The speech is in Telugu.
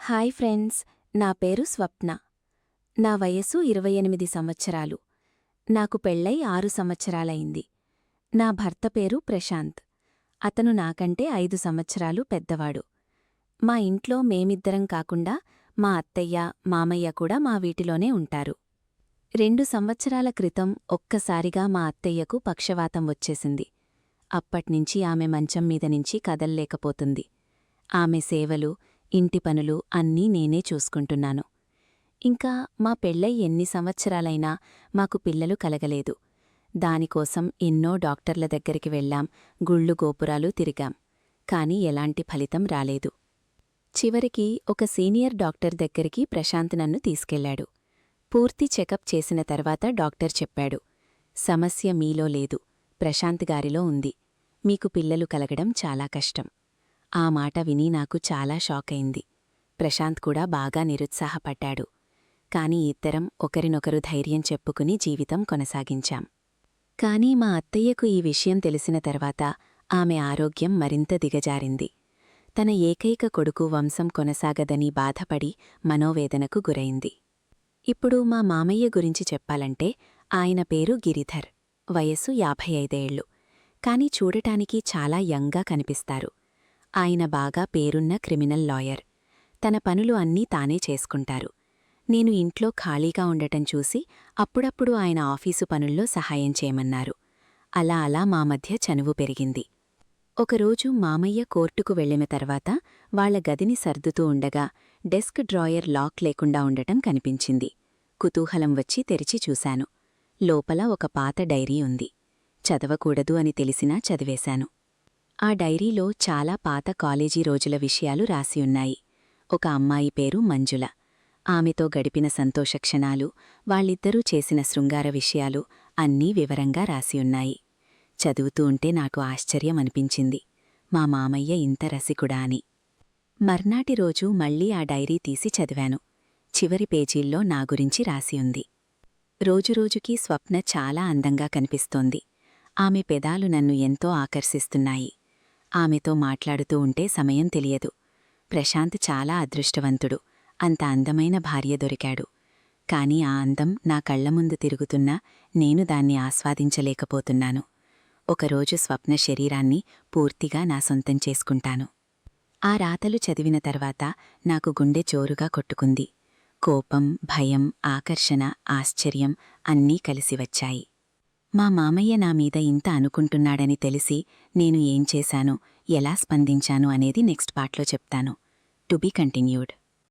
హాయ్ ఫ్రెండ్స్, నా పేరు స్వప్న. నా వయసు 28 సంవత్సరాలు. నాకు పెళ్ళై 6 సంవత్సరాలైంది. నా భర్త పేరు ప్రశాంత్. అతను నాకంటే 5 సంవత్సరాలు పెద్దవాడు. మా ఇంట్లో మేమిద్దరం కాకుండా మా అత్తయ్య, మామయ్య కూడా మా వీటిలోనే ఉంటారు. 2 సంవత్సరాల క్రితం ఒక్కసారిగా మా అత్తయ్యకు పక్షవాతం వచ్చేసింది. అప్పట్నించి ఆమె మంచం మీద నుంచి కదల్లేకపోతుంది. ఆమె సేవలు, ఇంటి పనులు అన్నీ నేనే చూసుకుంటున్నాను. ఇంకా మా పెళ్ళై ఎన్ని సంవత్సరాలైనా మాకు పిల్లలు కలగలేదు. దానికోసం ఎన్నో డాక్టర్ల దగ్గరికి వెళ్లాం, గుళ్ళు గోపురాలు తిరిగాం. కాని ఎలాంటి ఫలితం రాలేదు. చివరికి ఒక సీనియర్ డాక్టర్ దగ్గరికి ప్రశాంత్ నన్ను తీసుకెళ్లాడు. పూర్తి చెకప్ చేసిన తర్వాత డాక్టర్ చెప్పాడు, సమస్య మీలో లేదు, ప్రశాంత్ గారిలో ఉంది. మీకు పిల్లలు కలగడం చాలా కష్టం. ఆ మాట విని నాకు చాలా షాకైంది. ప్రశాంత్ కూడా బాగా నిరుత్సాహపడ్డాడు. కాని ఇద్దరం ఒకరినొకరు ధైర్యం చెప్పుకుని జీవితం కొనసాగించాం. కాని మా అత్తయ్యకు ఈ విషయం తెలిసిన తర్వాత ఆమె ఆరోగ్యం మరింత దిగజారింది. తన ఏకైక కొడుకు వంశం కొనసాగదని బాధపడి మనోవేదనకు గురైంది. ఇప్పుడు మా మామయ్య గురించి చెప్పాలంటే ఆయన పేరు గిరిధర్. వయస్సు 55 ఏళ్లు. కాని చూడటానికి చాలా యంగ్గా కనిపిస్తారు. ఆయన బాగా పేరున్న క్రిమినల్ లాయర్. తన పనులు అన్నీ తానే చేసుకుంటారు. నేను ఇంట్లో ఖాళీగా ఉండటం చూసి అప్పుడప్పుడు ఆయన ఆఫీసు పనుల్లో సహాయం చేయమన్నారు. అలా అలా మా మధ్య చనువు పెరిగింది. ఒకరోజు మామయ్య కోర్టుకు వెళ్ళిన తర్వాత వాళ్ల గదిని సర్దుతూ ఉండగా డెస్క్ డ్రాయర్ లాక్ లేకుండా ఉండటం కనిపించింది. కుతూహలం వచ్చి తెరిచి చూశాను. లోపల ఒక పాత డైరీ ఉంది. చదవకూడదు అని తెలిసినా చదివేశాను. ఆ డైరీలో చాలా పాత కాలేజీ రోజుల విషయాలు రాసియున్నాయి. ఒక అమ్మాయి పేరు మంజుల. ఆమెతో గడిపిన సంతోషక్షణాలు, వాళ్ళిద్దరూ చేసిన శృంగార విషయాలు అన్నీ వివరంగా రాసియున్నాయి. చదువుతూ ఉంటే నాకు ఆశ్చర్యమనిపించింది, మా మామయ్య ఇంత రసికుడా అని. మర్నాటి రోజు మళ్లీ ఆ డైరీ తీసి చదివాను. చివరి పేజీల్లో నా గురించి రాసియుంది. రోజురోజుకీ స్వప్న చాలా అందంగా కనిపిస్తోంది. ఆమె పెదాలు నన్ను ఎంతో ఆకర్షిస్తున్నాయి. ఆమెతో మాట్లాడుతూ ఉంటే సమయం తెలియదు. ప్రశాంత్ చాలా అదృష్టవంతుడు. అంత అందమైన భార్య దొరికాడు. కాని ఆ అందం నా కళ్లముందు తిరుగుతున్నా నేను దాన్ని ఆస్వాదించలేకపోతున్నాను. ఒకరోజు స్వప్న శరీరాన్ని పూర్తిగా నా సొంతం చేసుకుంటాను. ఆ రాతలు చదివిన తర్వాత నాకు గుండె జోరుగా కొట్టుకుంది. కోపం, భయం, ఆకర్షణ, ఆశ్చర్యం అన్నీ కలిసి వచ్చాయి. మా మామయ్య నా మీద ఇంత అనుకుంటున్నాడని తెలిసి నేను ఏం చేశాను, ఎలా స్పందించాను అనేది నెక్స్ట్ పార్ట్లో చెప్తాను. To be continued.